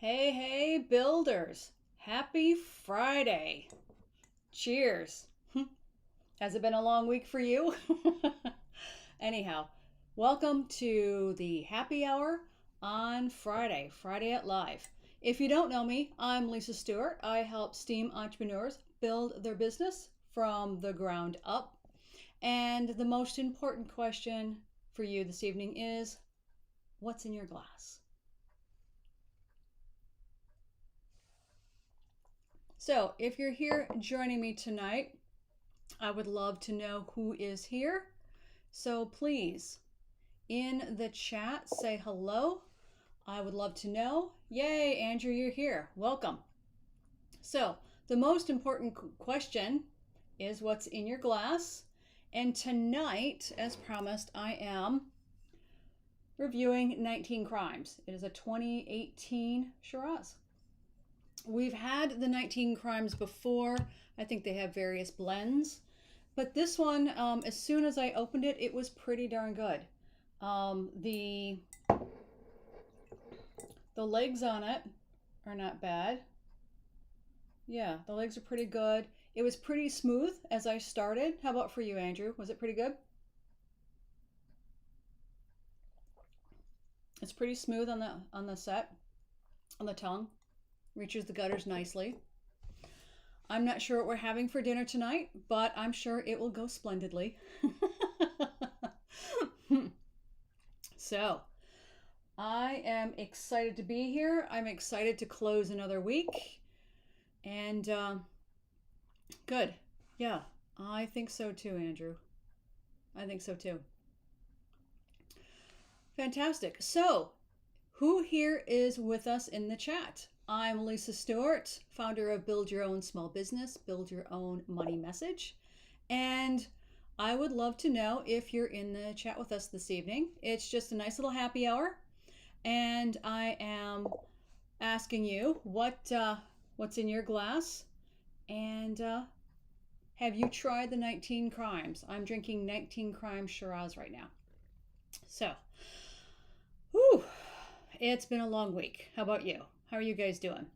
Hey, hey, builders. Happy Friday. Cheers. Has it been a long week for you? Anyhow, welcome to the happy hour on Friday at Live. If you don't know me, I'm Lisa Stewart. I help STEAM entrepreneurs build their business from the ground up. And the most important question for you this evening is, what's in your glass? So if you're here joining me tonight, I would love to know who is here. So please, in the chat, say hello. I would love to know. Yay, Andrew, you're here. Welcome. So the most important question is what's in your glass. And tonight, as promised, I am reviewing 19 Crimes. It is a 2018 Shiraz. We've had the 19 Crimes before. I think they have various blends. But this one, as soon as I opened it, it was pretty darn good. The legs on it are not bad. Yeah, the legs are pretty good. It was pretty smooth as I started. How about for you, Andrew? Was it pretty good? It's pretty smooth on the tongue. Reaches the gutters nicely. I'm not sure what we're having for dinner tonight, but I'm sure it will go splendidly. So, I am excited to be here. I'm excited to close another week. And good. Yeah, I think so too, Andrew. I think so too. Fantastic. So, who here is with us in the chat? I'm Lisa Stewart, founder of Build Your Own Small Business, Build Your Own Money Message. And I would love to know if you're in the chat with us this evening. It's just a nice little happy hour. And I am asking you what's in your glass. And have you tried the 19 Crimes? I'm drinking 19 Crimes Shiraz right now. So, whew, it's been a long week. How about you? How are you guys doing?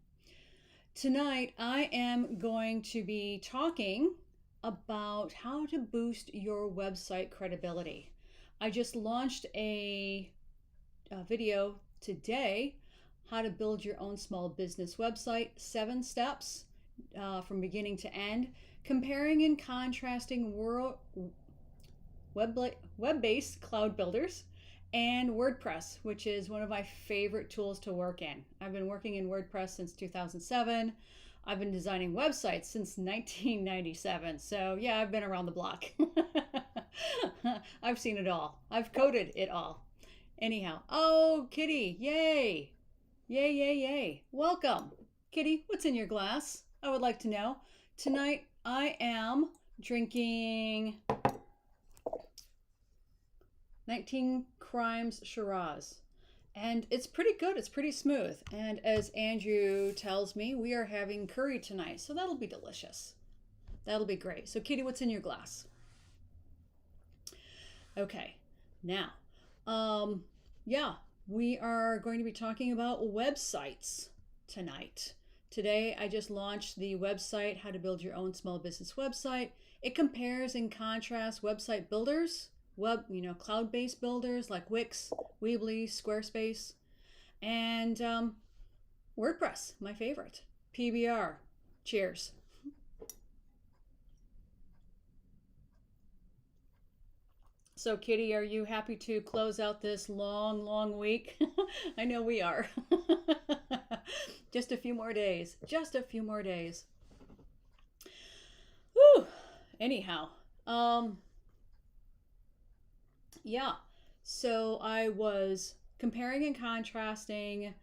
Tonight, I am going to be talking about how to boost your website credibility. I just launched a video today, how to build your own small business website, 7 steps from beginning to end, comparing and contrasting web-based cloud builders and WordPress, which is one of my favorite tools to work in. I've been working in WordPress since 2007. I've been designing websites since 1997. So yeah, I've been around the block. I've seen it all. I've coded it all. Anyhow, oh, Kitty, yay. Yay, yay, yay. Welcome. Kitty, what's in your glass? I would like to know. Tonight, I am drinking 19 Crimes Shiraz. And it's pretty good. It's pretty smooth. And as Andrew tells me, we are having curry tonight. So that'll be delicious. That'll be great. So Kitty, what's in your glass? Okay. Now, yeah, we are going to be talking about websites tonight. Today, I just launched the website, How to Build Your Own Small Business Website. It compares and contrasts website builders, cloud-based builders like Wix, Weebly, SquareSpace, and WordPress, my favorite. PBR. Cheers. So Kitty, are you happy to close out this long week? I know we are. Just a few more days. Just a few more days. Whew. Anyhow, yeah, so I was comparing and contrasting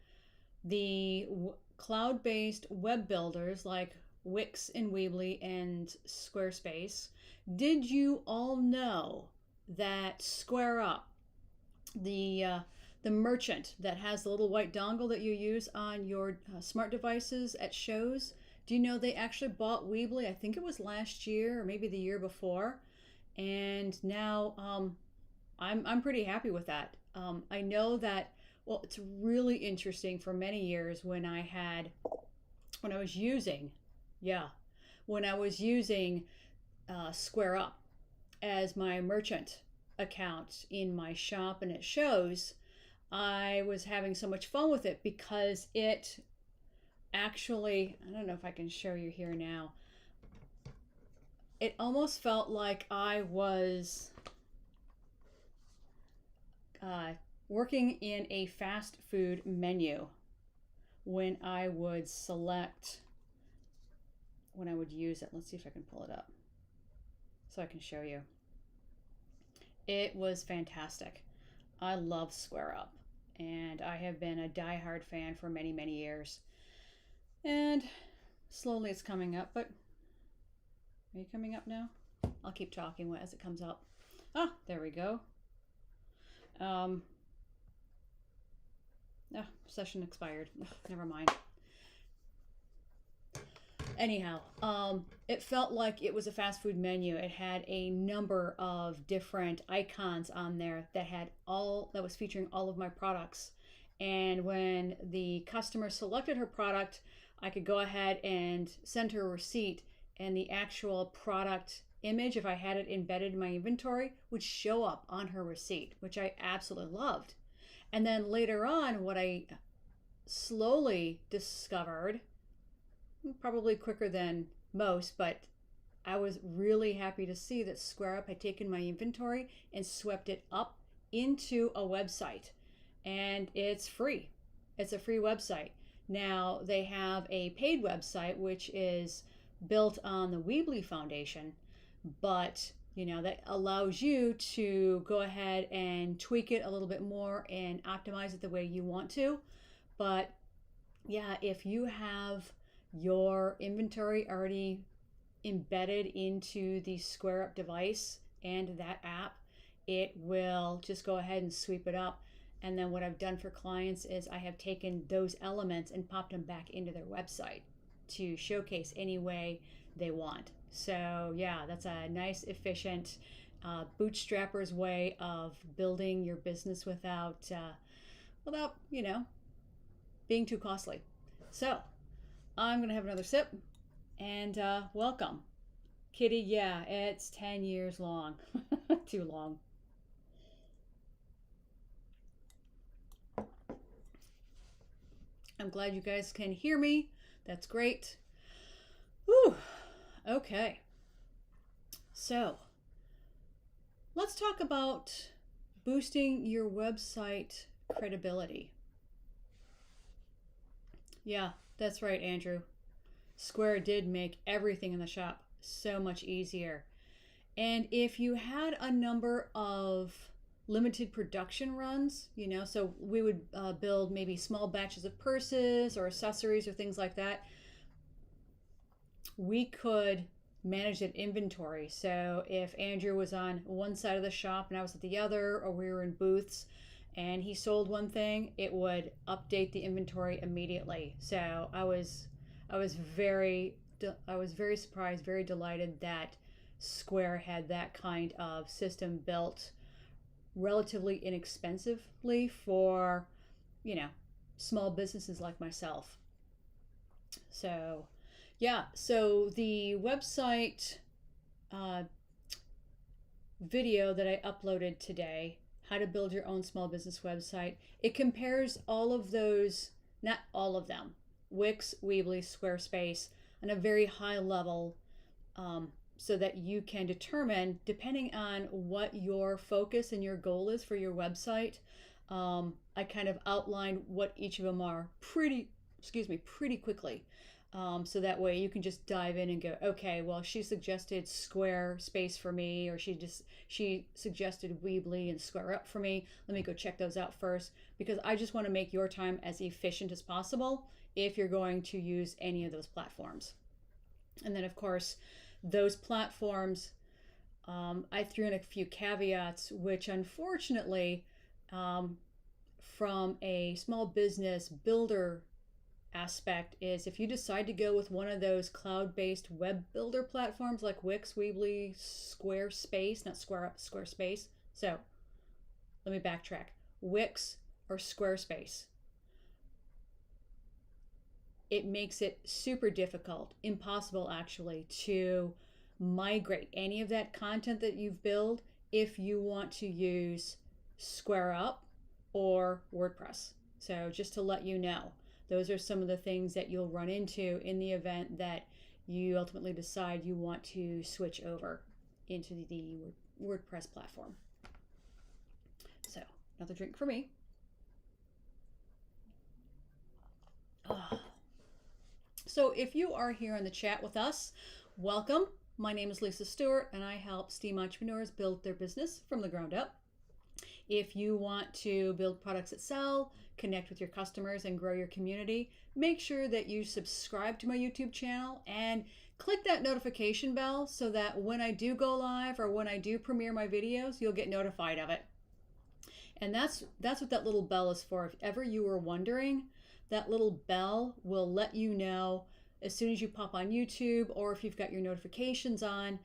the cloud-based web builders like Wix and Weebly and SquareSpace. Did you all know that SquareUp, the merchant that has the little white dongle that you use on your smart devices at shows, do you know they actually bought Weebly? I think it was last year or maybe the year before, and now I'm pretty happy with that. I know that Well, it's really interesting. For many years when I was using, yeah, when I was using SquareUp as my merchant account in my shop, and it shows, I was having so much fun with it because it actually, I don't know if I can show you here now, it almost felt like I was working in a fast food menu when I would use it. Let's see if I can pull it up so I can show you. It was fantastic. I love SquareUp, and I have been a diehard fan for many, many years. And slowly it's coming up, but are you coming up now? I'll keep talking as it comes up. Ah, there we go. Session expired. Ugh, never mind. Anyhow, it felt like it was a fast food menu. It had a number of different icons on there that was featuring all of my products. And when the customer selected her product, I could go ahead and send her a receipt, and the actual product image, if I had it embedded in my inventory, would show up on her receipt, which I absolutely loved. And then later on, what I slowly discovered, probably quicker than most, but I was really happy to see that SquareUp had taken my inventory and swept it up into a website. And it's free. It's a free website. Now they have a paid website which is built on the Weebly Foundation, but that allows you to go ahead and tweak it a little bit more and optimize it the way you want to. But yeah, if you have your inventory already embedded into the SquareUp device and that app, it will just go ahead and sweep it up. And then what I've done for clients is I have taken those elements and popped them back into their website to showcase any way they want. So yeah, that's a nice, efficient bootstrapper's way of building your business without being too costly. So I'm going to have another sip, and welcome. Kitty, yeah, it's 10 years long. Too long. I'm glad you guys can hear me. That's great. Whew. Okay. So let's talk about boosting your website credibility. Yeah, that's right, Andrew. Square did make everything in the shop so much easier. And if you had a number of limited production runs, so we would build maybe small batches of purses or accessories or things like that, we could manage that inventory. So if Andrew was on one side of the shop and I was at the other, or we were in booths and he sold one thing, it would update the inventory immediately. So I was very surprised, very delighted that Square had that kind of system built relatively inexpensively for, small businesses like myself. So yeah, so the website video that I uploaded today, how to build your own small business website, it compares all of those, not all of them, Wix, Weebly, SquareSpace, on a very high level, so that you can determine, depending on what your focus and your goal is for your website. I kind of outlined what each of them are pretty quickly. So that way you can just dive in and go, okay, well, she suggested SquareSpace for me, or she suggested Weebly and SquareUp for me. Let me go check those out first, because I just want to make your time as efficient as possible if you're going to use any of those platforms. And then, of course, those platforms, I threw in a few caveats, which unfortunately, from a small business builder aspect, is if you decide to go with one of those cloud-based web builder platforms like Wix, Weebly, SquareSpace, not SquareUp, SquareSpace. So let me backtrack. Wix or SquareSpace, it makes it super difficult, impossible actually, to migrate any of that content that you've built if you want to use SquareUp or WordPress. So just to let you know, those are some of the things that you'll run into in the event that you ultimately decide you want to switch over into the WordPress platform. So another drink for me. So if you are here in the chat with us, welcome. My name is Lisa Stewart, and I help STEAM entrepreneurs build their business from the ground up. If you want to build products that sell, connect with your customers, and grow your community, make sure that you subscribe to my YouTube channel and click that notification bell so that when I do go live or when I do premiere my videos, you'll get notified of it. And that's what that little bell is for. If ever you were wondering, that little bell will let you know as soon as you pop on YouTube, or if you've got your notifications on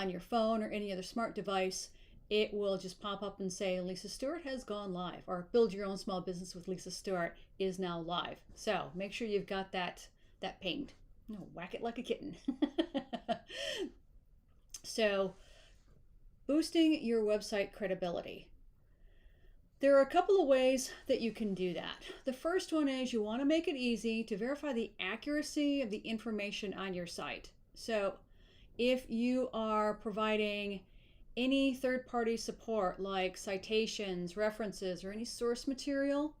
your phone or any other smart device, it will just pop up and say Lisa Stewart has gone live, or Build Your Own Small Business with Lisa Stewart is now live. So make sure you've got that pinged. No, whack it like a kitten. So boosting your website credibility. There are a couple of ways that you can do that. The first one is you want to make it easy to verify the accuracy of the information on your site. So if you are providing any third-party support like citations, references, or any source material,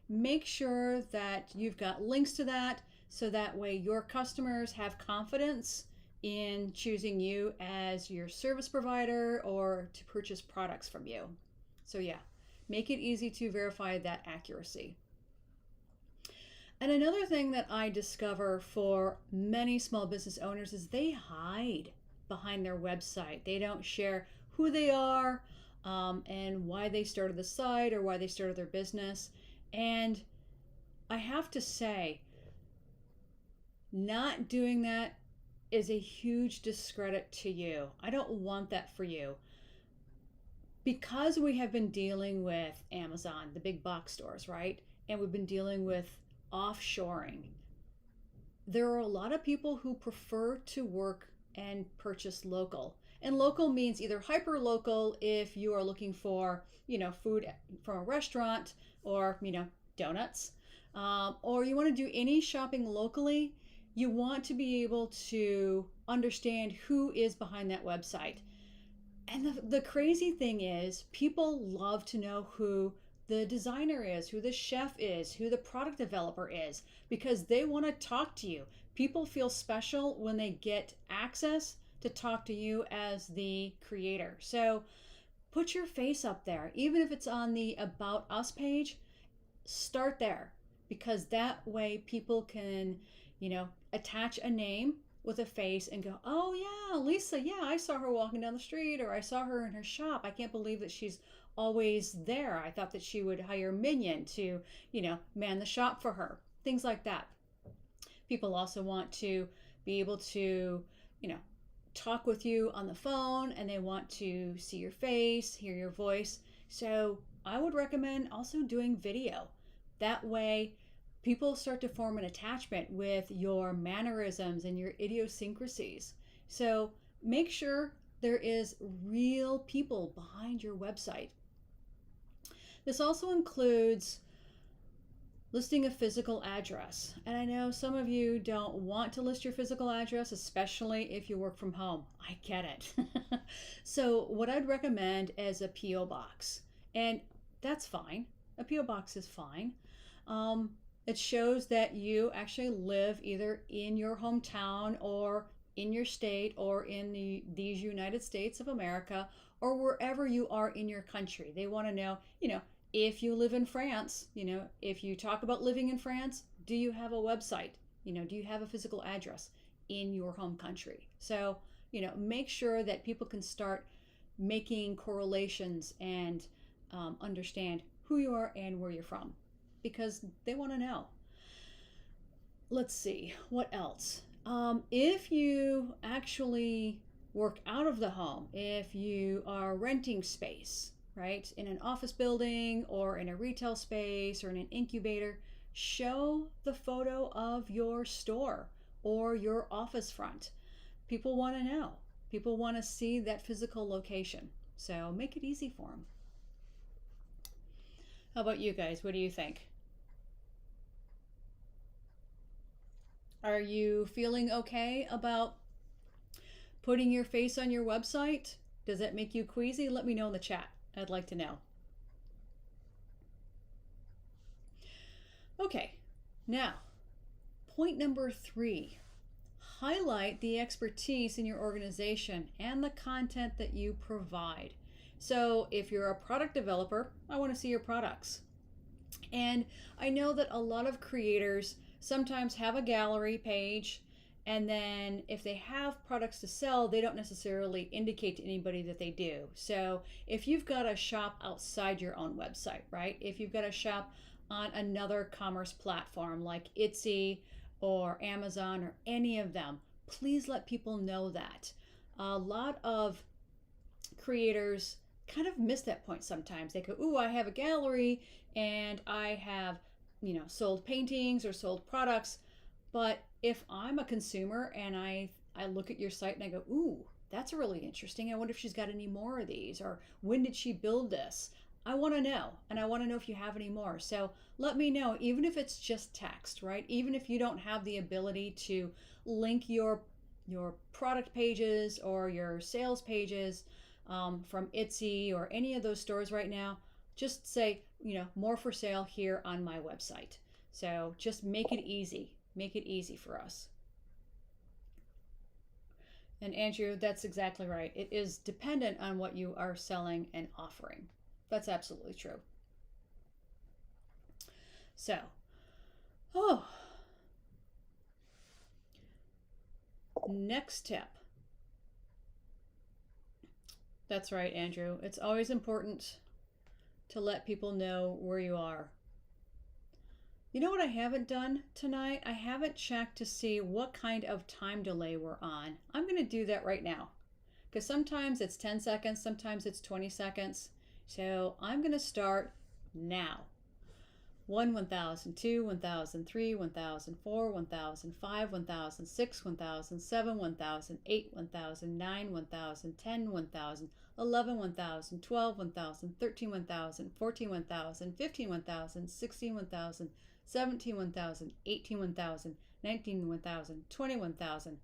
make sure that you've got links to that so that way your customers have confidence in choosing you as your service provider or to purchase products from you. So yeah, make it easy to verify that accuracy. And another thing that I discover for many small business owners is they hide behind their website. They don't share who they are and why they started the site or why they started their business. And I have to say, not doing that is a huge discredit to you. I don't want that for you. Because we have been dealing with Amazon, the big box stores, right? And we've been dealing with offshoring. There are a lot of people who prefer to work and purchase local. And local means either hyper local if you are looking for, food from a restaurant or, donuts, or you want to do any shopping locally. You want to be able to understand who is behind that website. And the crazy thing is, people love to know who the designer is, who the chef is, who the product developer is, because they want to talk to you. People feel special when they get access to talk to you as the creator. So put your face up there, even if it's on the About Us page, start there, because that way people can, attach a name with a face and go, oh yeah, Lisa, yeah, I saw her walking down the street, or I saw her in her shop. I can't believe that she's always there. I thought that she would hire a minion to, man the shop for her. Things like that. People also want to be able to, talk with you on the phone, and they want to see your face, hear your voice. So I would recommend also doing video. That way people start to form an attachment with your mannerisms and your idiosyncrasies. So make sure there is real people behind your website. This also includes listing a physical address. And I know some of you don't want to list your physical address, especially if you work from home. I get it. So what I'd recommend is a P.O. box. And that's fine. A P.O. box is fine. It shows that you actually live either in your hometown or in your state or in these United States of America or wherever you are in your country. They want to know, if you live in France, if you talk about living in France, do you have a website? Do you have a physical address in your home country? So, make sure that people can start making correlations and understand who you are and where you're from, because they want to know. Let's see, what else? If you actually work out of the home, if you are renting space, right? In an office building or in a retail space or in an incubator, show the photo of your store or your office front. People want to know. People want to see that physical location. So make it easy for them. How about you guys? What do you think? Are you feeling okay about putting your face on your website? Does that make you queasy? Let me know in the chat. I'd like to know. Okay, now, point number 3. Highlight the expertise in your organization and the content that you provide. So if you're a product developer, I want to see your products. And I know that a lot of creators sometimes have a gallery page, and then if they have products to sell, they don't necessarily indicate to anybody that they do. So if you've got a shop outside your own website, right? If you've got a shop on another commerce platform like Etsy or Amazon or any of them, please let people know that. A lot of creators kind of miss that point sometimes. They go, ooh, I have a gallery and I have, sold paintings or sold products. But if I'm a consumer and I look at your site and I go, ooh, that's really interesting. I wonder if she's got any more of these, or when did she build this? I want to know, and I want to know if you have any more. So let me know, even if it's just text, right? Even if you don't have the ability to link your product pages or your sales pages from Etsy or any of those stores right now, just say, more for sale here on my website. So just make it easy. Make it easy for us. And Andrew, that's exactly right. It is dependent on what you are selling and offering. That's absolutely true. So, next tip. That's right, Andrew. It's always important to let people know where you are. You know what I haven't done tonight? I haven't checked to see what kind of time delay we're on. I'm going to do that right now, because sometimes it's 10 seconds, sometimes it's 20 seconds. So I'm going to start now. 1, 1000, 2, 1003, 1004, 1005, 1006, 1007, 1008, 1009, 1010, 1000, 11, 1000, 12, 1000, 13, 1000, 14, 1000, 15, 1000, 16, 1000, 17, 1000, 18, 1000, 19, 1000, 20, 1000,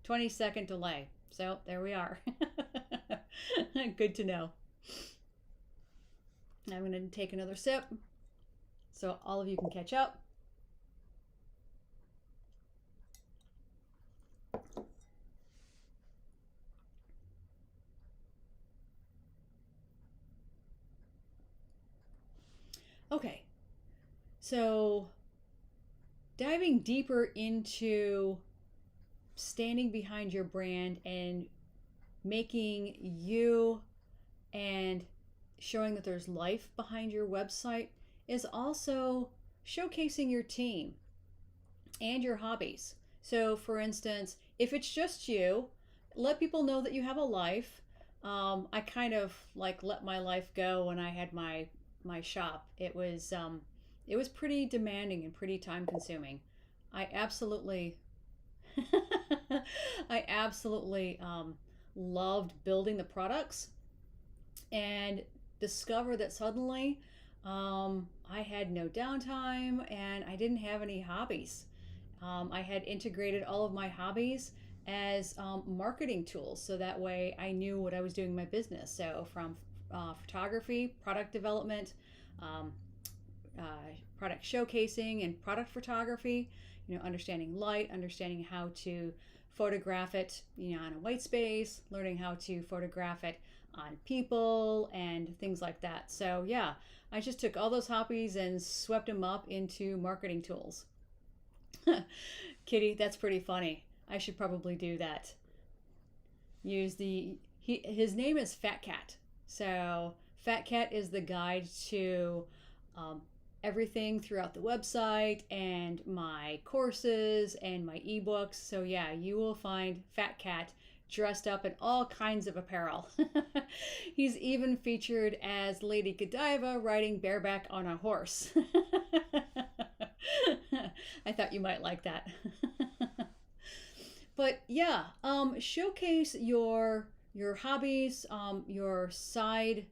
20-second delay. So there we are. Good to know. I'm going to take another sip so all of you can catch up. Okay, so diving deeper into standing behind your brand and making you and showing that there's life behind your website is also showcasing your team and your hobbies. So for instance, if it's just you, let people know that you have a life. I kind of like let my life go when I had my shop. It was pretty demanding and pretty time consuming. I absolutely I absolutely loved building the products and discover that suddenly I had no downtime and I didn't have any hobbies. I had integrated all of my hobbies as marketing tools, so that way I knew what I was doing in my business. So from photography, product development, product showcasing, and product photography, understanding light, understanding how to photograph it, on a white space, learning how to photograph it on people and things like that. So yeah, I just took all those hobbies and swept them up into marketing tools. Kitty, that's pretty funny. I should probably do that. His name is Fat Cat. So Fat Cat is the guide to everything throughout the website and my courses and my ebooks. So yeah, you will find Fat Cat dressed up in all kinds of apparel. He's even featured as Lady Godiva riding bareback on a horse. I thought you might like that. But yeah, showcase your hobbies, your side,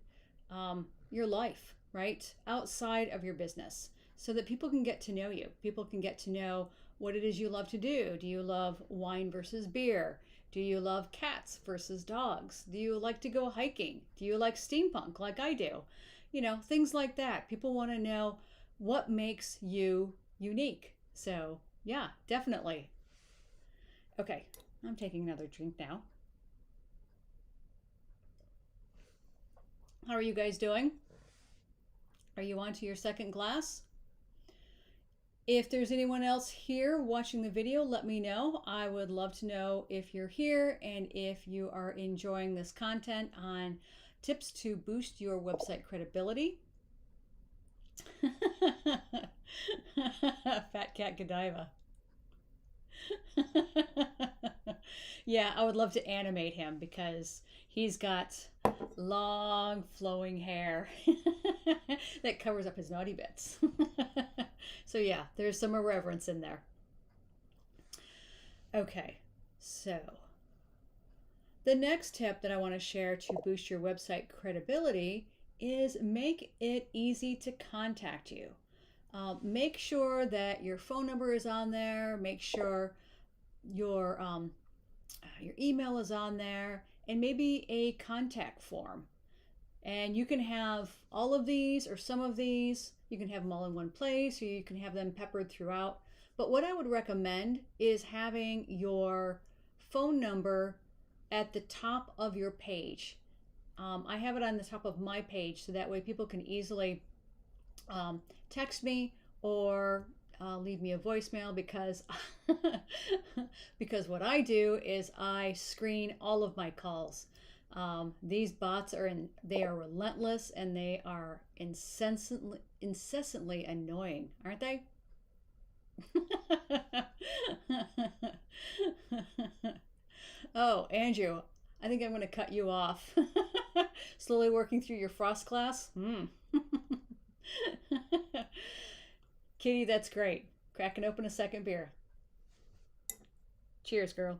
your life, right? Outside of your business, so that people can get to know you. People can get to know what it is you love to do. Do you love wine versus beer? Do you love cats versus dogs? Do you like to go hiking? Do you like steampunk like I do? You know, things like that. People want to know what makes you unique. So, yeah, definitely. Okay, I'm taking another drink now. How are you guys doing? Are you on to your second glass? If there's anyone else here watching the video, let me know. I would love to know if you're here and if you are enjoying this content on tips to boost your website credibility. Fat Cat Godiva. Yeah, I would love to animate him because he's got long flowing hair that covers up his naughty bits. So yeah, there's some irreverence in there. Okay, so the next tip that I want to share to boost your website credibility is make it easy to contact you. Make sure that your phone number is on there. Make sure your email is on there, and maybe a contact form. And you can have all of these or some of these. You can have them all in one place, or you can have them peppered throughout. But what I would recommend is having your phone number at the top of your page. I have it on the top of my page, so that way people can easily text me or leave me a voicemail, because because what I do is I screen all of my calls. These bots are relentless, and they are incessantly annoying, aren't they? Oh, Andrew, I think I'm going to cut you off. Slowly working through your frost class. Kitty, that's great. Cracking open a second beer. Cheers, girl.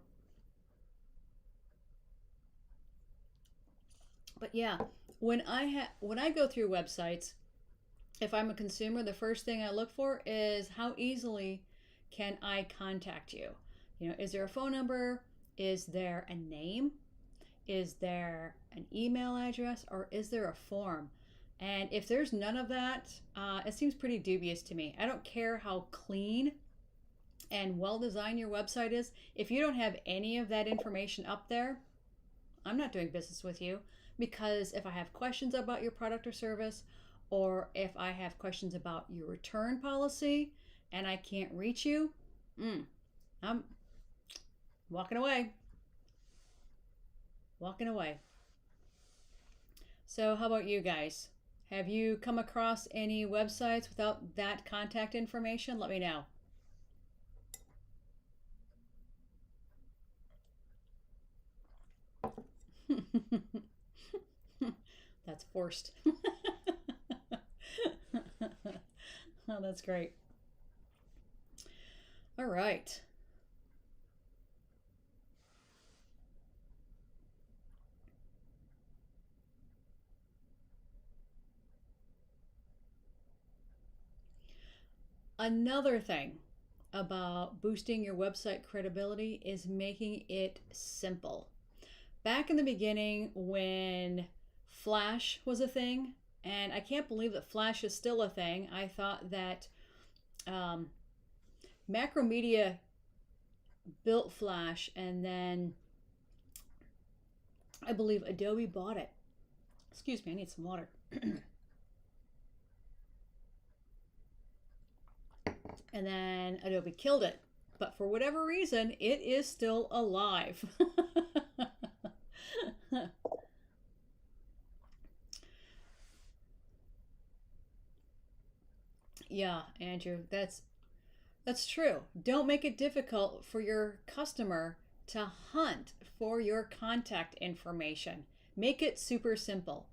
But yeah, when I go through websites, if I'm a consumer, the first thing I look for is how easily can I contact you? You know, is there a phone number? Is there a name? Is there an email address? Or is there a form? And if there's none of that, it seems pretty dubious to me. I don't care how clean and well designed your website is. If you don't have any of that information up there, I'm not doing business with you. Because if I have questions about your product or service, or if I have questions about your return policy and I can't reach you, I'm walking away. Walking away. So how about you guys? Have you come across any websites without that contact information? Let me know. That's forced. Oh, that's great. All right. Another thing about boosting your website credibility is making it simple. Back in the beginning, when Flash was a thing, and I can't believe that Flash is still a thing. I thought that Macromedia built Flash, and then I believe Adobe bought it. Excuse me, I need some water. And then Adobe killed it. But for whatever reason, it is still alive. Yeah, Andrew, that's true. Don't make it difficult for your customer to hunt for your contact information. Make it super simple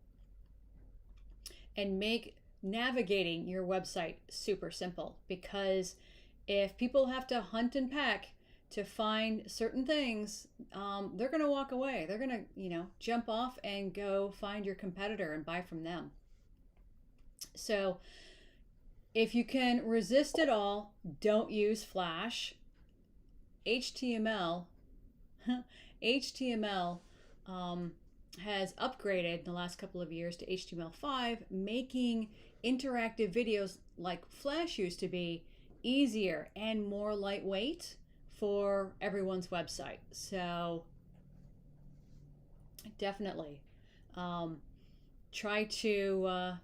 and make navigating your website super simple, because if people have to hunt and peck to find certain things, they're going to walk away. They're going to, jump off and go find your competitor and buy from them. So if you can resist it all, don't use Flash. HTML has upgraded in the last couple of years to HTML5, making interactive videos like Flash used to be easier and more lightweight for everyone's website. So definitely try to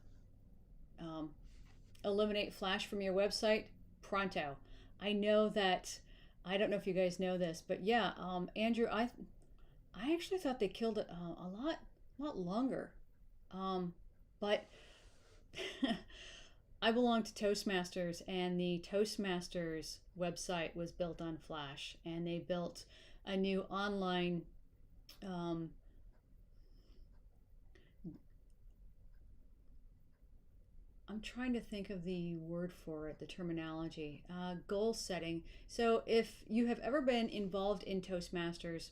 eliminate Flash from your website pronto. I know that, I don't know if you guys know this, but yeah, Andrew, I actually thought they killed it a lot longer. But I belong to Toastmasters, and the Toastmasters website was built on Flash, and they built a new online I'm trying to think of the word for it, the terminology, goal setting. So if you have ever been involved in Toastmasters,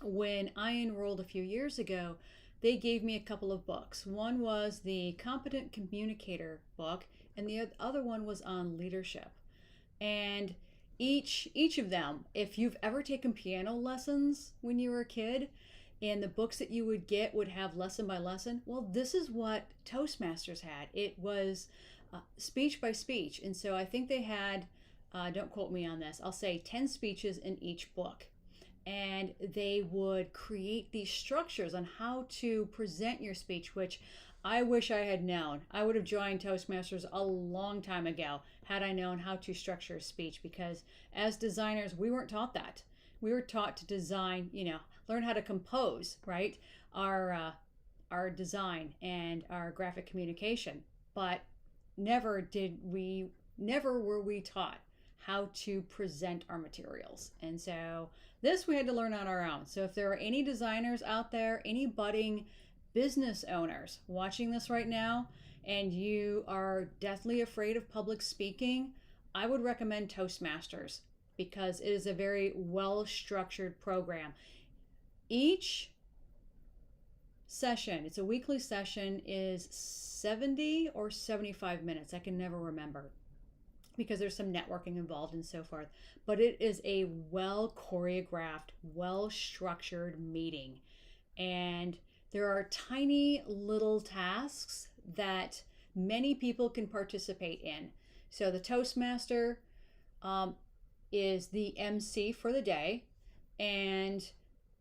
when I enrolled a few years ago, they gave me a couple of books. One was the Competent Communicator book, and the other one was on leadership. And each of them, if you've ever taken piano lessons when you were a kid, and the books that you would get would have lesson by lesson, well, this is what Toastmasters had. It was speech by speech. And so I think they had, don't quote me on this, I'll say 10 speeches in each book. And they would create these structures on how to present your speech, which I wish I had known. I would have joined Toastmasters a long time ago had I known how to structure a speech, because as designers, we weren't taught that. We were taught to design, learn how to compose, right? Our design and our graphic communication, but never were we taught how to present our materials. And so this we had to learn on our own. So if there are any designers out there, any budding business owners watching this right now, and you are deathly afraid of public speaking, I would recommend Toastmasters, because it is a very well-structured program. Each session, it's a weekly session, is 70 or 75 minutes. I can never remember, because there's some networking involved and so forth. But it is a well-choreographed, well-structured meeting. And there are tiny little tasks that many people can participate in. So the Toastmaster is the MC for the day, and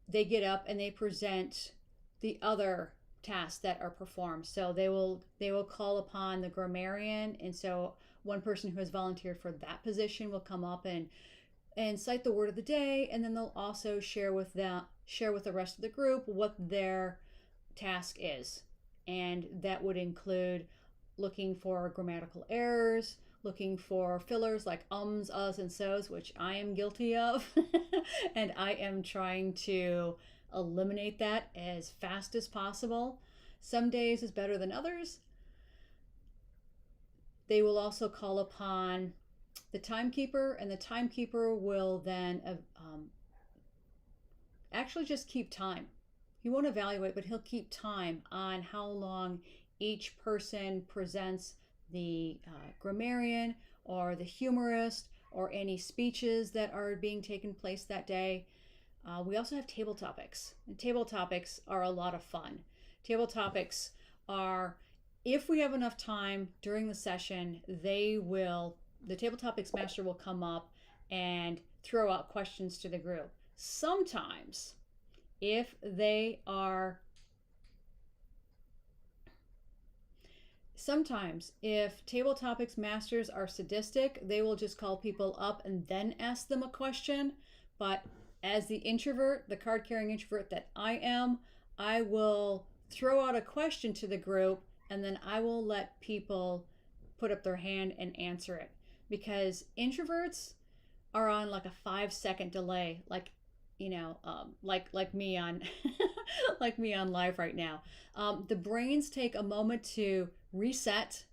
they get up and they present the other tasks that are performed. So they will call upon the grammarian, and so one person who has volunteered for that position will come up and cite the word of the day, and then they'll also share with the rest of the group what their task is. And that would include looking for grammatical errors, looking for fillers like ums, uhs, and so's, which I am guilty of. And I am trying to eliminate that as fast as possible. Some days is better than others. They will also call upon the timekeeper, and the timekeeper will then actually just keep time. He won't evaluate, but he'll keep time on how long each person presents the grammarian or the humorist or any speeches that are being taken place that day. We also have table topics. And table topics are a lot of fun. Table topics are, if we have enough time during the session, the table topics master will come up and throw out questions to the group. Sometimes, if table topics masters are sadistic, they will just call people up and then ask them a question. But as the introvert, the card-carrying introvert that I am, I will throw out a question to the group, and then I will let people put up their hand and answer it. Because introverts are on like a 5-second delay. Like, like me on like me on live right now. The brains take a moment to reset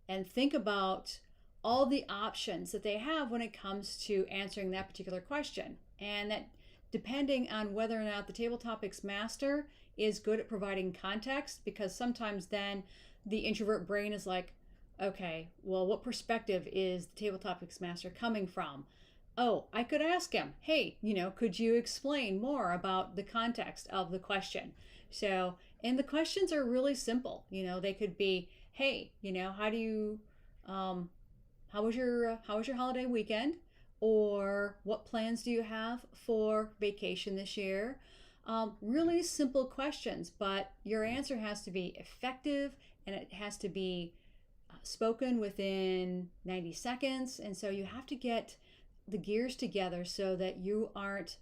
and think about all the options that they have when it comes to answering that particular question. And that depending on whether or not the table topics master is good at providing context, because sometimes then the introvert brain is like, okay, well, what perspective is the table topics master coming from? Oh, I could ask him, hey, could you explain more about the context of the question? So, and the questions are really simple. They could be, hey, how do you, how was your holiday weekend? Or what plans do you have for vacation this year? Really simple questions, but your answer has to be effective and it has to be spoken within 90 seconds. And so you have to get the gears together so that you aren't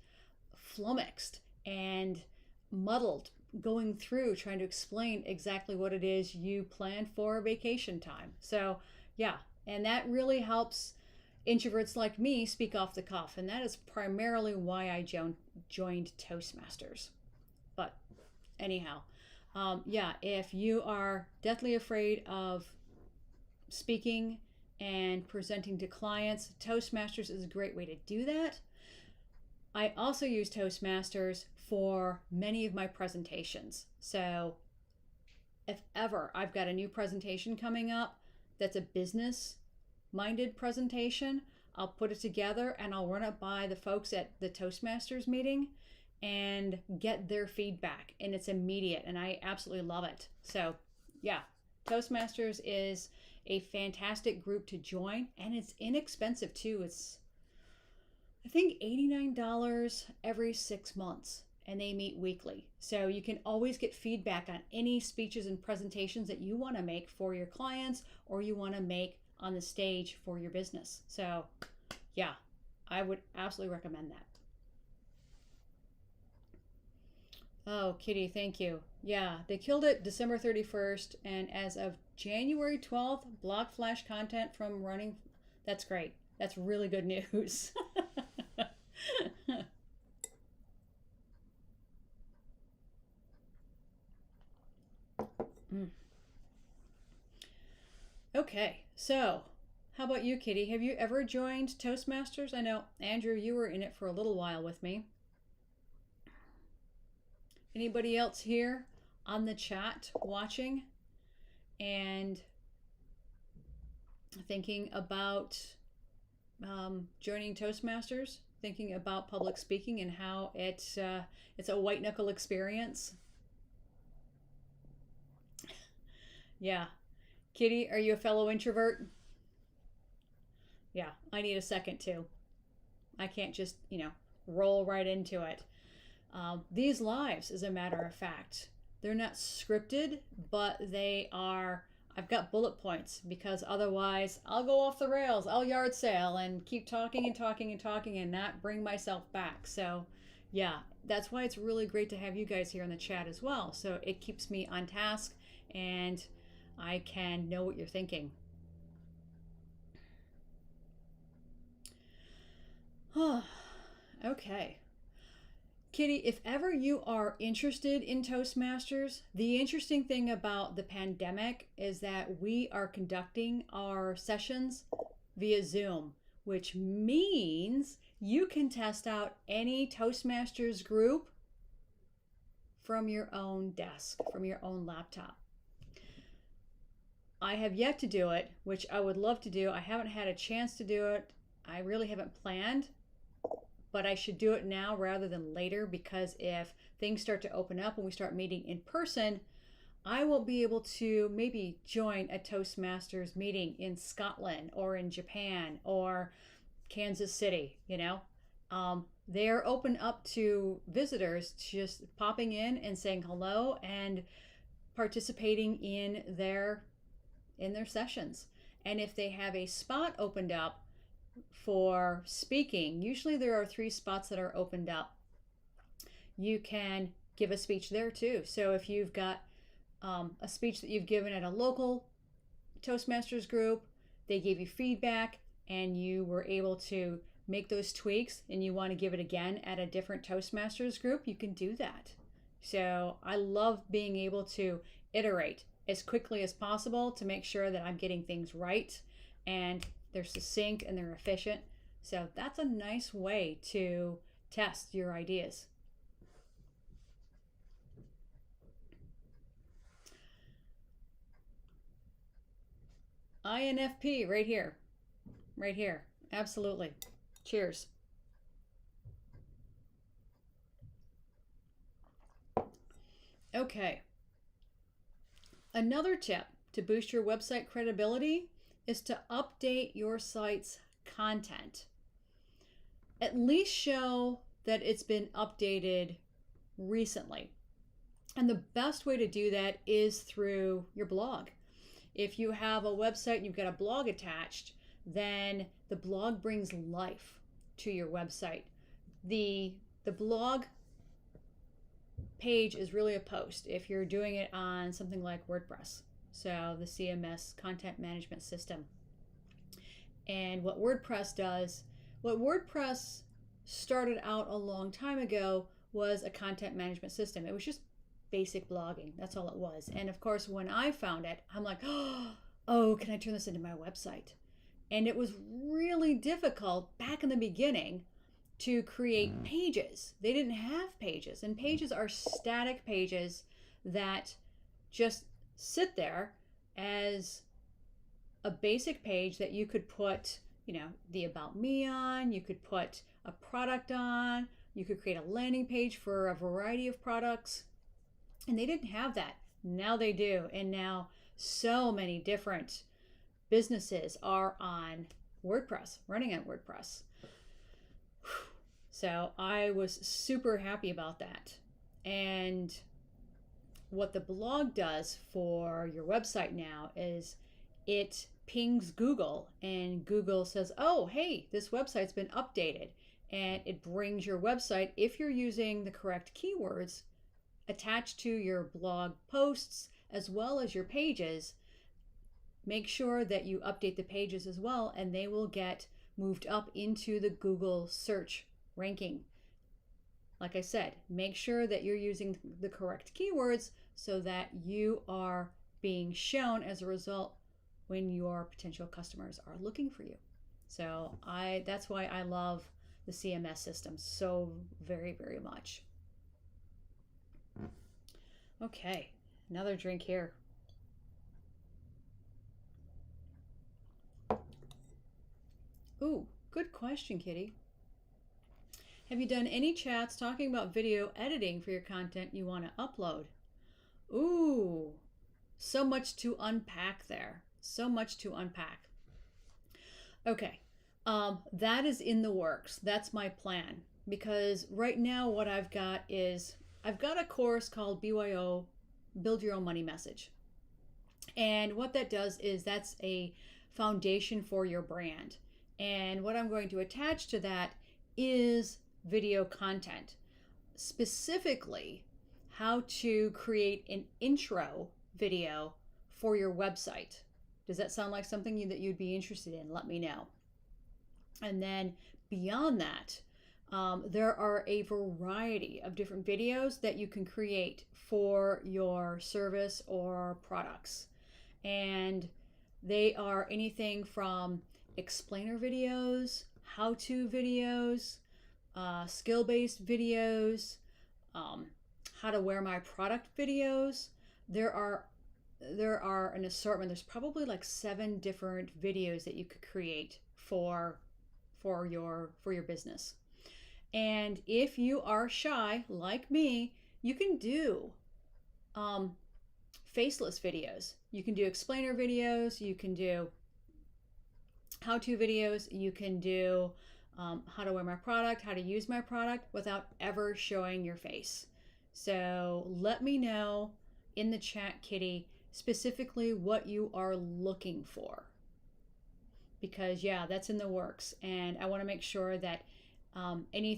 flummoxed and muddled going through trying to explain exactly what it is you plan for vacation time. So, yeah, and that really helps introverts like me speak off the cuff, and that is primarily why I joined Toastmasters. But anyhow, yeah, if you are deathly afraid of speaking and presenting to clients, Toastmasters is a great way to do that. I also use Toastmasters for many of my presentations. So if ever I've got a new presentation coming up that's a business minded presentation, I'll put it together and I'll run it by the folks at the Toastmasters meeting and get their feedback, and it's immediate and I absolutely love it. So yeah, Toastmasters is a fantastic group to join, and it's inexpensive too. It's I think $89 every 6 months, and they meet weekly. So you can always get feedback on any speeches and presentations that you want to make for your clients or you want to make on the stage for your business. So yeah, I would absolutely recommend that. Oh, Kitty, thank you. Yeah, they killed it December 31st, and as of January 12th, block flash content from running. That's great. That's really good news. Okay, so how about you, Kitty? Have you ever joined Toastmasters? I know, Andrew, you were in it for a little while with me. Anybody else here on the chat watching and thinking about joining Toastmasters, thinking about public speaking and how it's a white knuckle experience? Yeah. Kitty, are you a fellow introvert? Yeah, I need a second too. I can't just, roll right into it. These lives, as a matter of fact, they're not scripted, but they are. I've got bullet points because otherwise I'll go off the rails. I'll yard sale and keep talking and talking and talking and not bring myself back. So, yeah, that's why it's really great to have you guys here in the chat as well. So it keeps me on task and I can know what you're thinking. Okay. Kitty, if ever you are interested in Toastmasters, the interesting thing about the pandemic is that we are conducting our sessions via Zoom, which means you can test out any Toastmasters group from your own desk, from your own laptop. I have yet to do it, which I would love to do. I haven't had a chance to do it. I really haven't planned, but I should do it now rather than later, because if things start to open up and we start meeting in person, I will be able to maybe join a Toastmasters meeting in Scotland or in Japan or Kansas City, They're open up to visitors just popping in and saying hello and participating in their sessions. And if they have a spot opened up for speaking, usually there are 3 spots that are opened up. You can give a speech there too. So if you've got a speech that you've given at a local Toastmasters group, they gave you feedback and you were able to make those tweaks and you want to give it again at a different Toastmasters group, you can do that. So I love being able to iterate as quickly as possible to make sure that I'm getting things right and they're succinct and they're efficient. So that's a nice way to test your ideas. INFP right here. Right here. Absolutely. Cheers. Okay. Another tip to boost your website credibility is to update your site's content. At least show that it's been updated recently. And the best way to do that is through your blog. If you have a website and you've got a blog attached, then the blog brings life to your website. The blog page is really a post if you're doing it on something like WordPress, so the CMS content management system. And what WordPress started out a long time ago was a content management system. It was just basic blogging. That's all it was. And of course, when I found it, I'm like, oh, can I turn this into my website? And it was really difficult back in the beginning to create pages. They didn't have pages, and pages are static pages that just sit there as a basic page that you could put, the About Me on, you could put a product on, you could create a landing page for a variety of products. And they didn't have that. Now they do. And now so many different businesses are on WordPress, running on WordPress. So I was super happy about that. And what the blog does for your website now is it pings Google, and Google says, oh, hey, this website's been updated. And it brings your website, if you're using the correct keywords, attached to your blog posts as well as your pages. Make sure that you update the pages as well, and they will get moved up into the Google search ranking. Like I said, make sure that you're using the correct keywords so that you are being shown as a result when your potential customers are looking for you. So that's why I love the CMS system so very, very much. Okay, another drink here. Ooh, good question, Kitty. Have you done any chats talking about video editing for your content you want to upload? Ooh, so much to unpack there. So much to unpack. Okay, that is in the works. That's my plan. Because right now what I've got is, I've got a course called BYO, Build Your Own Money Message. And what that does is that's a foundation for your brand. And what I'm going to attach to that is video content, specifically how to create an intro video for your website. Does that sound like something that you'd be interested in? Let me know. And then beyond that, there are a variety of different videos that you can create for your service or products. And they are anything from explainer videos, how-to videos, skill-based videos, how to wear my product videos. There are an assortment. There's probably like 7 different videos that you could create for your business. And if you are shy like me, you can do faceless videos. You can do explainer videos. You can do how-to videos. You can do how to wear my product, how to use my product without ever showing your face. So let me know in the chat, Kitty, specifically what you are looking for. Because yeah, that's in the works. And I want to make sure that any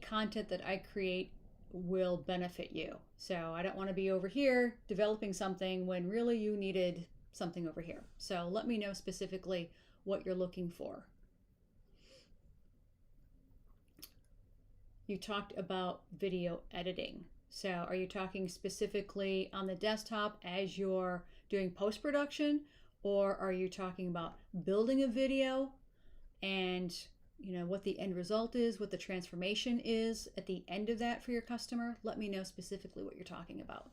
content that I create will benefit you. So I don't want to be over here developing something when really you needed something over here. So let me know specifically what you're looking for. You talked about video editing. So are you talking specifically on the desktop as you're doing post-production, or are you talking about building a video and what the end result is, what the transformation is at the end of that for your customer? Let me know specifically what you're talking about.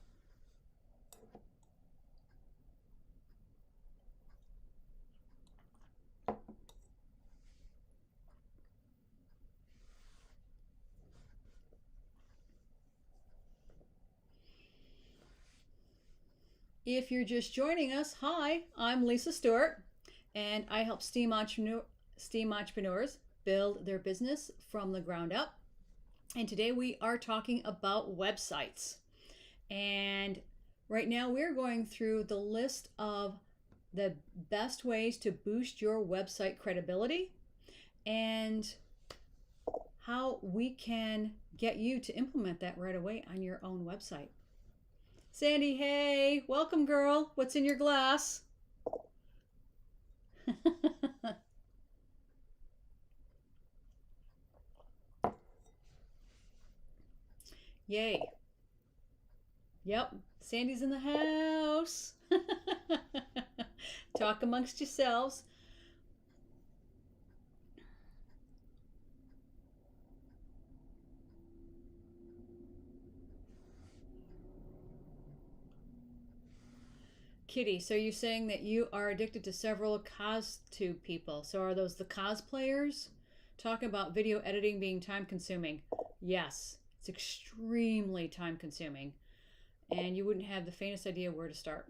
If you're just joining us, hi, I'm Lisa Stewart, and I help STEAM entrepreneurs build their business from the ground up. And today we are talking about websites. And right now we're going through the list of the best ways to boost your website credibility and how we can get you to implement that right away on your own website. Sandy, hey, welcome, girl. What's in your glass? Yay. Yep, Sandy's in the house. Talk amongst yourselves. Kitty, so you're saying that you are addicted to several CosTube people. So are those the cosplayers? Talk about video editing being time consuming. Yes, it's extremely time consuming. And you wouldn't have the faintest idea where to start.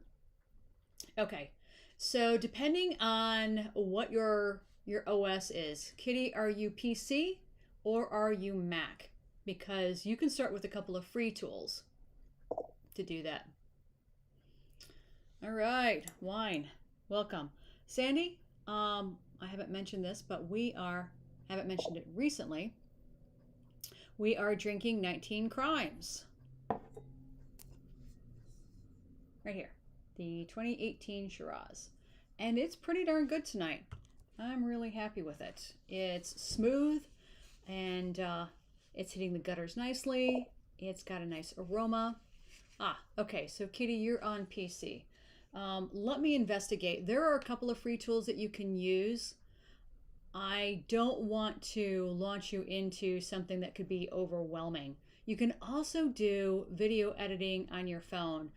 Okay, so depending on what your OS is, Kitty, are you PC or are you Mac? Because you can start with a couple of free tools to do that. All right, wine, welcome. Sandy, I haven't mentioned this, but haven't mentioned it recently. We are drinking 19 Crimes. Right here, the 2018 Shiraz. And it's pretty darn good tonight. I'm really happy with it. It's smooth and it's hitting the gutters nicely. It's got a nice aroma. Okay, so Kitty, you're on PC. Let me investigate. There are a couple of free tools that you can use. I don't want to launch you into something that could be overwhelming. You can also do video editing on your phone.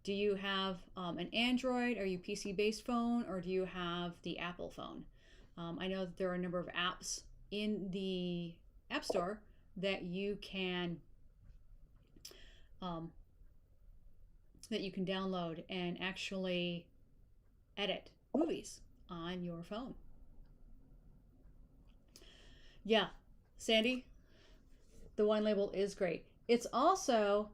Do you have an Android? Are you PC-based phone, or do you have the Apple phone? I know that there are a number of apps in the App Store that you can download and actually edit movies on your phone. Yeah, Sandy, the wine label is great. It's also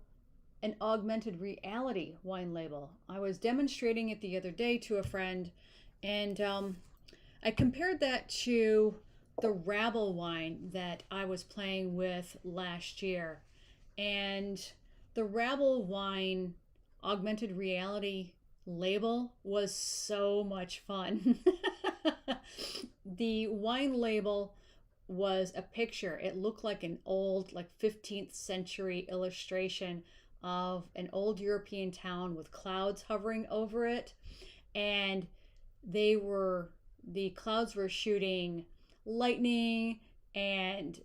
an augmented reality wine label. I was demonstrating it the other day to a friend, and I compared that to the Rabble wine that I was playing with last year. And the Rabble wine augmented reality label was so much fun. The wine label was a picture. It looked like an old, 15th century illustration of an old European town with clouds hovering over it. And the clouds were shooting lightning and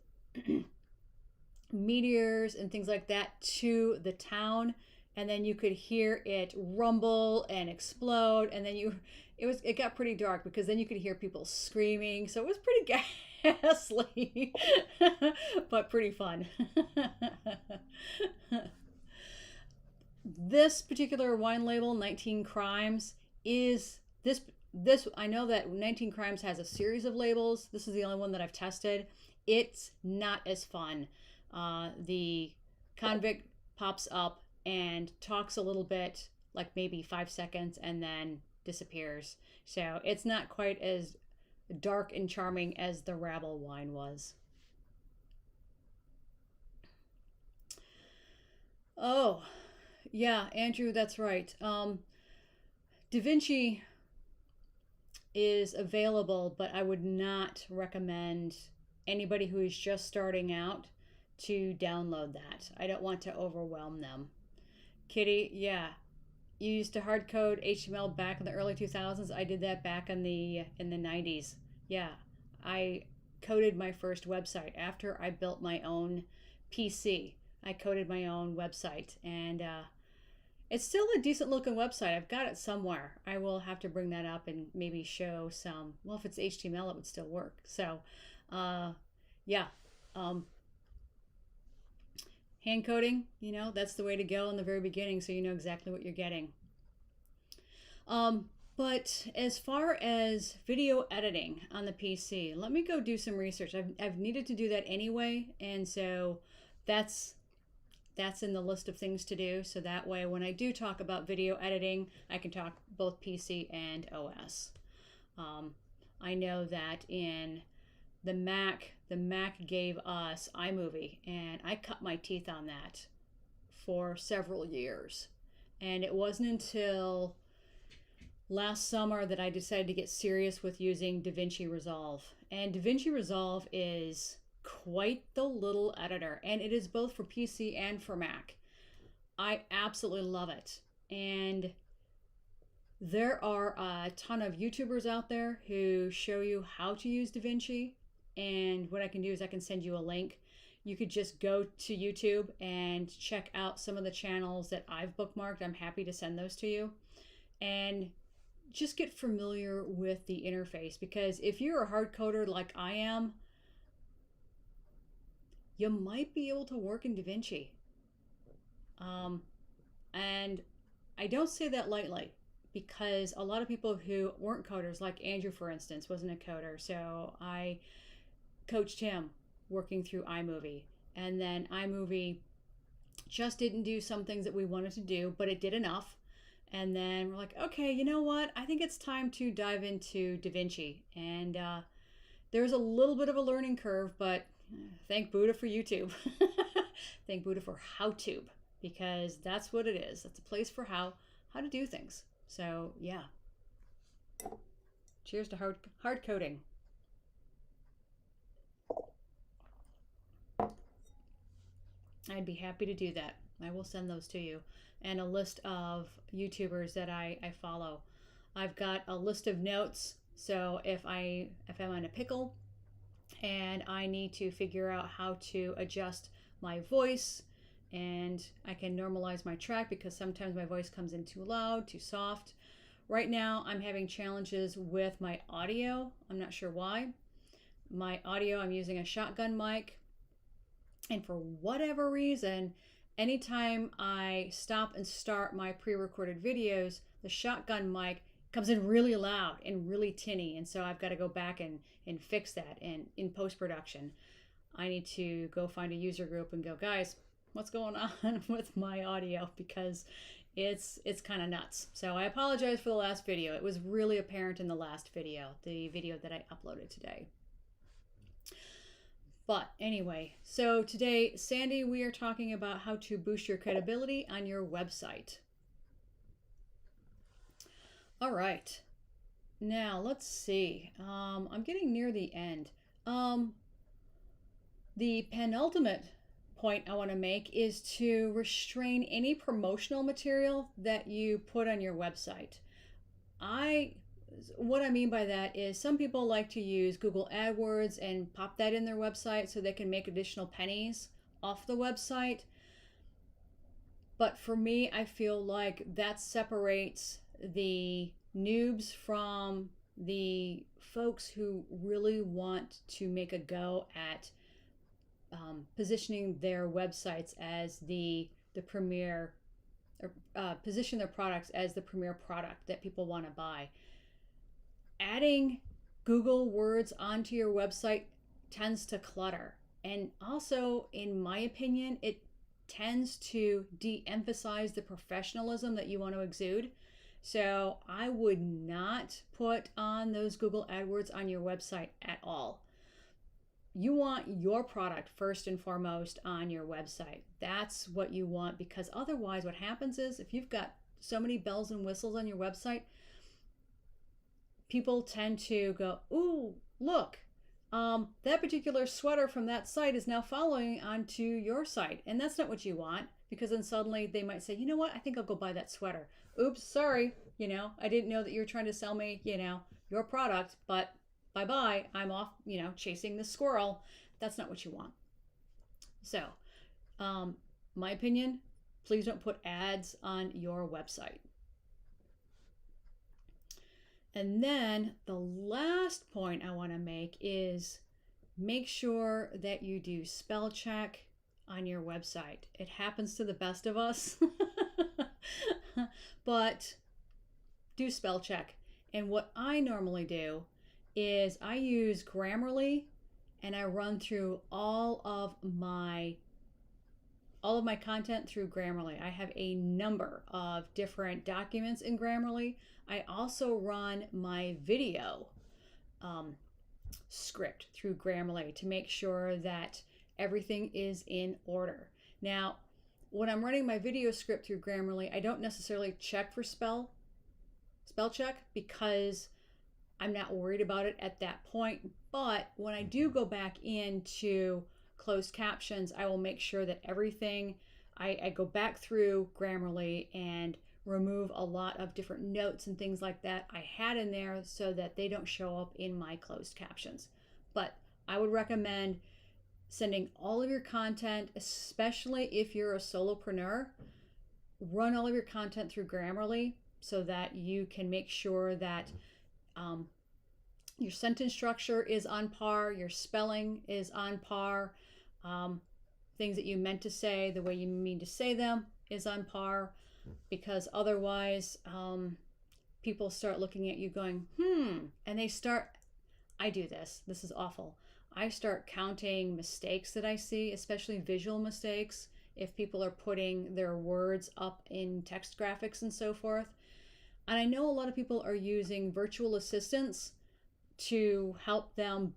meteors and things like that to the town. And then you could hear it rumble and explode. And then it got pretty dark, because then you could hear people screaming. So it was pretty ghastly, but pretty fun. This particular wine label, 19 Crimes, is this. I know that 19 Crimes has a series of labels. This is the only one that I've tested. It's not as fun. The convict pops up and talks a little bit, like maybe 5 seconds, and then disappears. So it's not quite as dark and charming as the Rabble wine was. Oh, yeah, Andrew, that's right. Da Vinci is available, but I would not recommend anybody who is just starting out to download that. I don't want to overwhelm them. Kitty, yeah. You used to hard code HTML back in the early 2000s. I did that back in the 90s. Yeah. I coded my first website after I built my own PC. I coded my own website, and it's still a decent looking website. I've got it somewhere. I will have to bring that up and maybe show some. Well, if it's HTML, it would still work. So, yeah. Hand coding, that's the way to go in the very beginning, so you know exactly what you're getting. But as far as video editing on the PC, let me go do some research. I've needed to do that anyway, and so that's in the list of things to do. So that way, when I do talk about video editing, I can talk both PC and OS. I know that in the Mac gave us iMovie, and I cut my teeth on that for several years. And it wasn't until last summer that I decided to get serious with using DaVinci Resolve. And DaVinci Resolve is quite the little editor, and it is both for PC and for Mac. I absolutely love it. And there are a ton of YouTubers out there who show you how to use DaVinci. And what I can do is I can send you a link. You could just go to YouTube and check out some of the channels that I've bookmarked. I'm happy to send those to you. And just get familiar with the interface, because if you're a hard coder like I am, you might be able to work in DaVinci. And I don't say that lightly, because a lot of people who weren't coders, like Andrew, for instance, wasn't a coder. So I coached him working through iMovie, and then iMovie just didn't do some things that we wanted to do, but it did enough. And then we're like, okay, you know what? I think it's time to dive into DaVinci. And there's a little bit of a learning curve, but thank Buddha for YouTube. Thank Buddha for HowTube, because that's what it is. That's a place for how to do things. So yeah. Cheers to hard coding. I'd be happy to do that. I will send those to you, and a list of YouTubers that I follow. I've got a list of notes, so if I'm on a pickle and I need to figure out how to adjust my voice, and I can normalize my track, because sometimes my voice comes in too loud, too soft. Right now I'm having challenges with my audio. I'm not sure why. My audio, I'm using a shotgun mic, and for whatever reason, anytime I stop and start my pre-recorded videos, the shotgun mic comes in really loud and really tinny. And so I've got to go back and fix that. And in post-production, I need to go find a user group and go, guys, what's going on with my audio? Because it's kind of nuts. So I apologize for the last video. It was really apparent in the last video, the video that I uploaded today. But anyway, so today, Sandy, we are talking about how to boost your credibility on your website. All right. Now, let's see. I'm getting near the end. The penultimate point I want to make is to restrain any promotional material that you put on your website. What I mean by that is some people like to use Google AdWords and pop that in their website so they can make additional pennies off the website. But for me, I feel like that separates the noobs from the folks who really want to make a go at positioning their websites as the premier, or position their products as the premier product that people want to buy. Adding Google words onto your website tends to clutter. And also, in my opinion, it tends to de-emphasize the professionalism that you want to exude. So I would not put on those Google AdWords on your website at all. You want your product first and foremost on your website. That's what you want, because otherwise what happens is, if you've got so many bells and whistles on your website, people tend to go, ooh, look, that particular sweater from that site is now following onto your site. And that's not what you want, because then suddenly they might say, you know what, I think I'll go buy that sweater. Oops, sorry, I didn't know that you were trying to sell me, your product, but bye-bye, I'm off, chasing the squirrel. That's not what you want. So, my opinion, please don't put ads on your website. And then the last point I want to make is make sure that you do spell check on your website. It happens to the best of us, but do spell check. And what I normally do is I use Grammarly, and I run through all of my content through Grammarly. I have a number of different documents in Grammarly. I also run my video script through Grammarly to make sure that everything is in order. Now, when I'm running my video script through Grammarly, I don't necessarily check for spell check, because I'm not worried about it at that point. But when I do go back into closed captions, I will make sure that everything, I go back through Grammarly and remove a lot of different notes and things like that I had in there so that they don't show up in my closed captions. But I would recommend sending all of your content, especially if you're a solopreneur, run all of your content through Grammarly so that you can make sure that your sentence structure is on par, your spelling is on par, things that you meant to say, the way you mean to say them is on par, because otherwise people start looking at you going, and I do this is awful. I start counting mistakes that I see, especially visual mistakes, if people are putting their words up in text graphics and so forth. And I know a lot of people are using virtual assistants to help them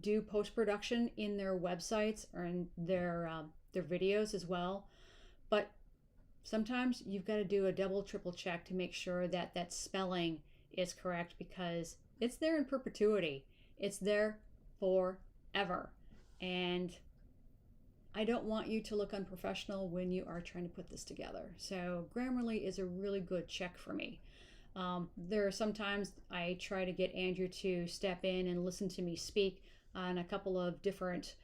do post-production in their websites or in their videos as well. But sometimes you've got to do a double, triple check to make sure that that spelling is correct, because it's there in perpetuity. It's there forever. And I don't want you to look unprofessional when you are trying to put this together. So Grammarly is a really good check for me. There are sometimes I try to get Andrew to step in and listen to me speak on a couple of different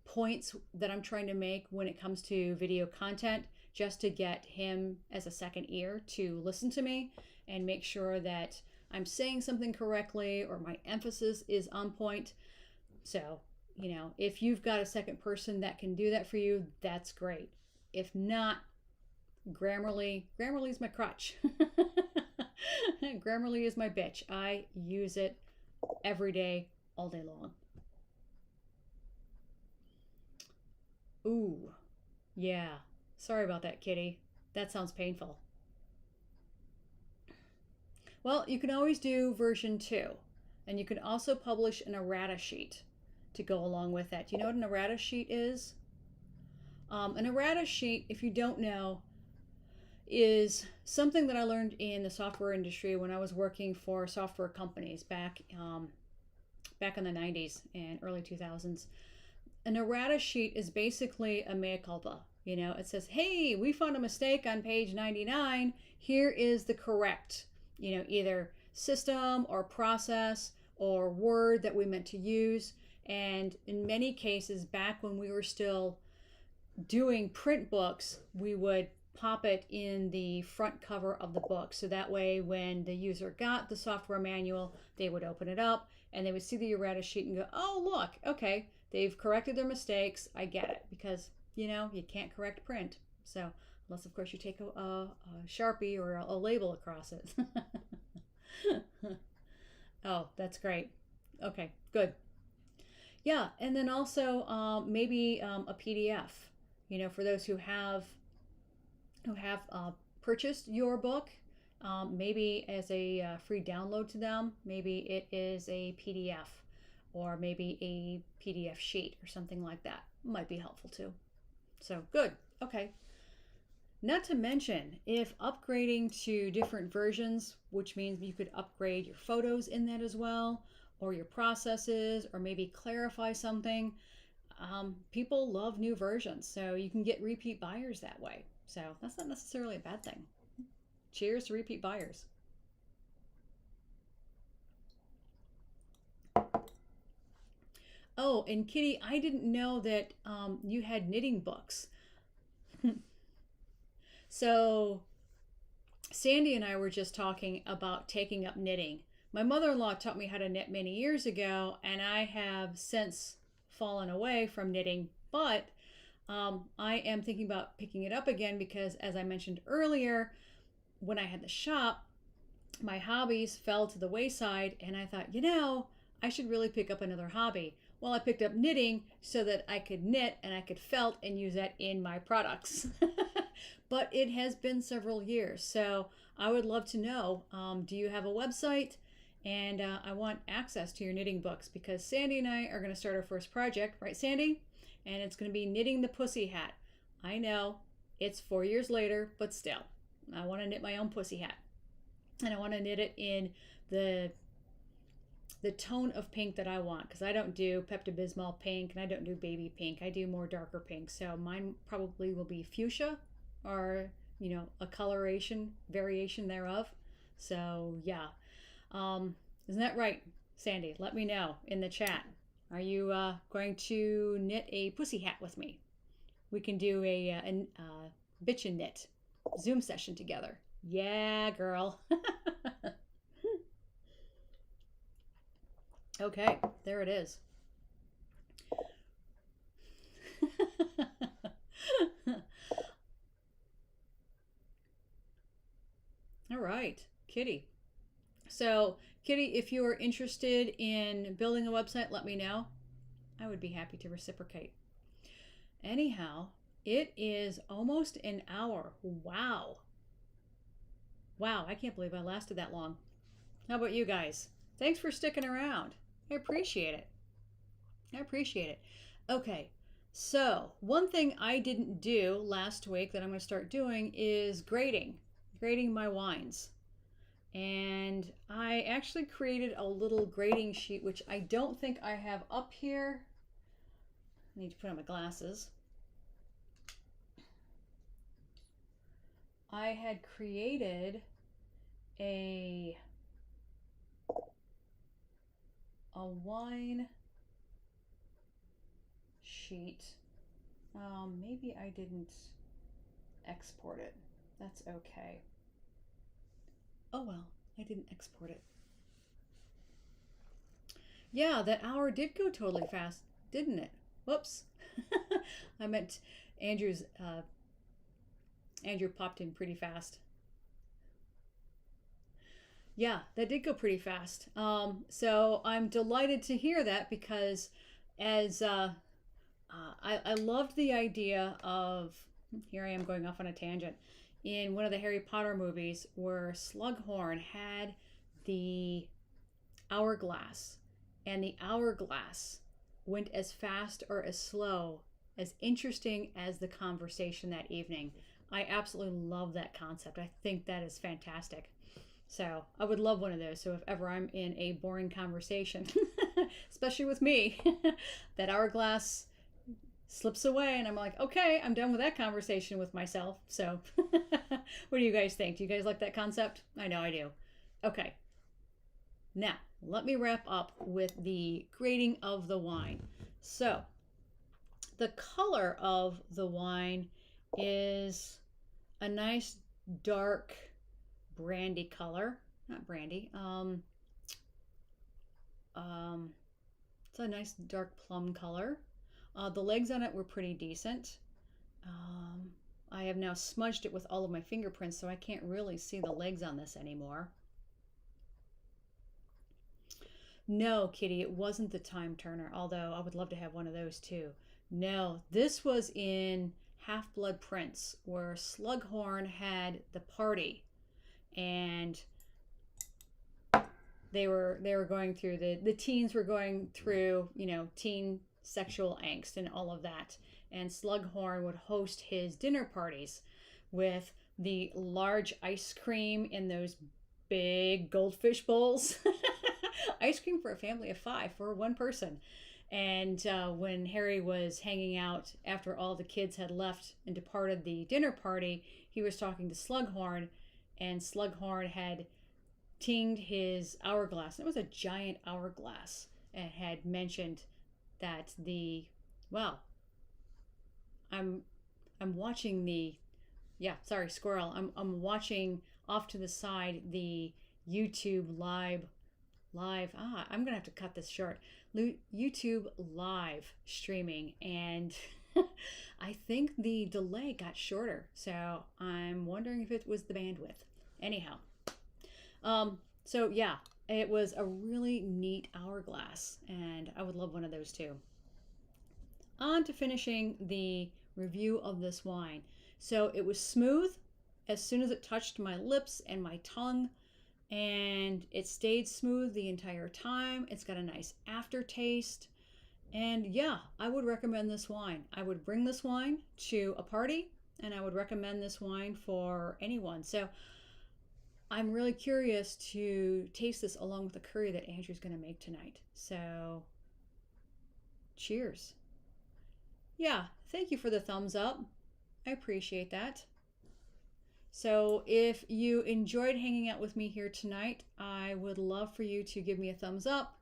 points that I'm trying to make when it comes to video content, just to get him as a second ear to listen to me and make sure that I'm saying something correctly or my emphasis is on point. So, if you've got a second person that can do that for you, that's great. If not, Grammarly is my crutch. Grammarly is my bitch. I use it every day, all day long. Ooh, yeah. Sorry about that, kitty. That sounds painful. Well, you can always do version 2, and you can also publish an errata sheet to go along with that. Do you know what an errata sheet is? An errata sheet, if you don't know, is something that I learned in the software industry when I was working for software companies back in the 90s and early 2000s. An errata sheet is basically a mea culpa. It says, hey, we found a mistake on page 99. Here is the correct, either system or process or word that we meant to use. And in many cases, back when we were still doing print books, we would pop it in the front cover of the book. So that way, when the user got the software manual, they would open it up and they would see the errata sheet and go, oh, look, okay, they've corrected their mistakes. I get it, because, you can't correct print. So unless, of course, you take a Sharpie or a label across it. Oh, that's great. Okay, good. Yeah, and then also maybe a PDF, for those who have purchased your book, maybe as a free download to them. Maybe it is a PDF or maybe a PDF sheet or something like that. Might be helpful too. So good. Okay. Not to mention, if upgrading to different versions, which means you could upgrade your photos in that as well, or your processes, or maybe clarify something, people love new versions. So you can get repeat buyers that way. So that's not necessarily a bad thing. Cheers to repeat buyers. Oh, and Kitty, I didn't know that you had knitting books. So Sandy and I were just talking about taking up knitting. My mother-in-law taught me how to knit many years ago, and I have since fallen away from knitting, but I am thinking about picking it up again because, as I mentioned earlier, when I had the shop, my hobbies fell to the wayside, and I thought, I should really pick up another hobby. Well, I picked up knitting so that I could knit and I could felt and use that in my products. But it has been several years, so I would love to know, do you have a website? And I want access to your knitting books because Sandy and I are going to start our first project, right, Sandy? And it's going to be knitting the pussy hat. I know it's 4 years later, but still, I want to knit my own pussy hat. And I want to knit it in the tone of pink that I want, because I don't do Pepto-Bismol pink and I don't do baby pink. I do more darker pink. So mine probably will be fuchsia or, a coloration variation thereof. So yeah. Isn't that right, Sandy? Let me know in the chat. Are you going to knit a pussy hat with me? We can do a bitch and knit Zoom session together. Yeah, girl. Okay, there it is. All right, Kitty. So, Kitty, if you are interested in building a website, let me know. I would be happy to reciprocate. Anyhow, it is almost an hour. Wow. Wow, I can't believe I lasted that long. How about you guys? Thanks for sticking around. I appreciate it. I appreciate it. Okay, so one thing I didn't do last week that I'm going to start doing is grading my wines. And I actually created a little grading sheet, which I don't think I have up here. I need to put on my glasses. I had created a wine sheet. Maybe I didn't export it. That's okay. Oh well, I didn't export it. Yeah, that hour did go totally fast, didn't it? Whoops. I meant Andrew popped in pretty fast. Yeah, that did go pretty fast. So I'm delighted to hear that because as I loved the idea of, here I am going off on a tangent, in one of the Harry Potter movies where Slughorn had the hourglass, and the hourglass went as fast or as slow, as interesting as the conversation that evening. I absolutely love that concept. I think that is fantastic. So I would love one of those. So if ever I'm in a boring conversation, especially with me, that hourglass slips away and I'm like, okay, I'm done with that conversation with myself. So what do you guys think? Do you guys like that concept? I know I do. Okay. Now, let me wrap up with the grading of the wine. So the color of the wine is a nice dark brandy color. Not brandy. It's a nice dark plum color. The legs on it were pretty decent. I have now smudged it with all of my fingerprints, so I can't really see the legs on this anymore. No, Kitty, it wasn't the Time Turner, although I would love to have one of those too. No, this was in Half-Blood Prince, where Slughorn had the party, and they were going through the teens were going through, teen sexual angst and all of that. And Slughorn would host his dinner parties with the large ice cream in those big goldfish bowls. Ice cream for a family of 5 for one person. And when Harry was hanging out after all the kids had left and departed the dinner party, he was talking to Slughorn, and Slughorn had tinged his hourglass. It was a giant hourglass, and had mentioned that well, I'm watching Squirrel. I'm watching off to the side the YouTube live. I'm gonna have to cut this short. YouTube live streaming, and I think the delay got shorter, so I'm wondering if it was the bandwidth. Anyhow, so yeah, it was a really neat hourglass, and I would love one of those too. On to finishing the review of this wine. So it was smooth as soon as it touched my lips and my tongue, and it stayed smooth the entire time. It's got a nice aftertaste, and yeah, I would recommend this wine. I would bring this wine to a party, and I would recommend this wine for anyone. So I'm really curious to taste this along with the curry that Andrew's going to make tonight. So cheers. Yeah, thank you for the thumbs up. I appreciate that. So if you enjoyed hanging out with me here tonight, I would love for you to give me a thumbs up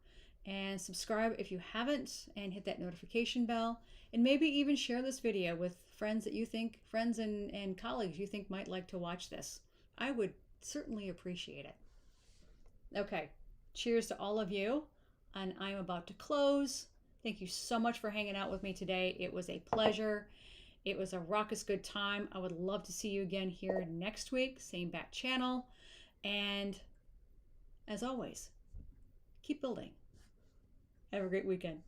and subscribe if you haven't, and hit that notification bell, and maybe even share this video with friends and colleagues you think might like to watch this. I would certainly appreciate it. Okay, cheers to all of you, and I'm about to close. Thank you so much for hanging out with me today. It was a pleasure. It was a raucous good time. I would love to see you again here next week, same bat channel. And as always, keep building. Have a great weekend.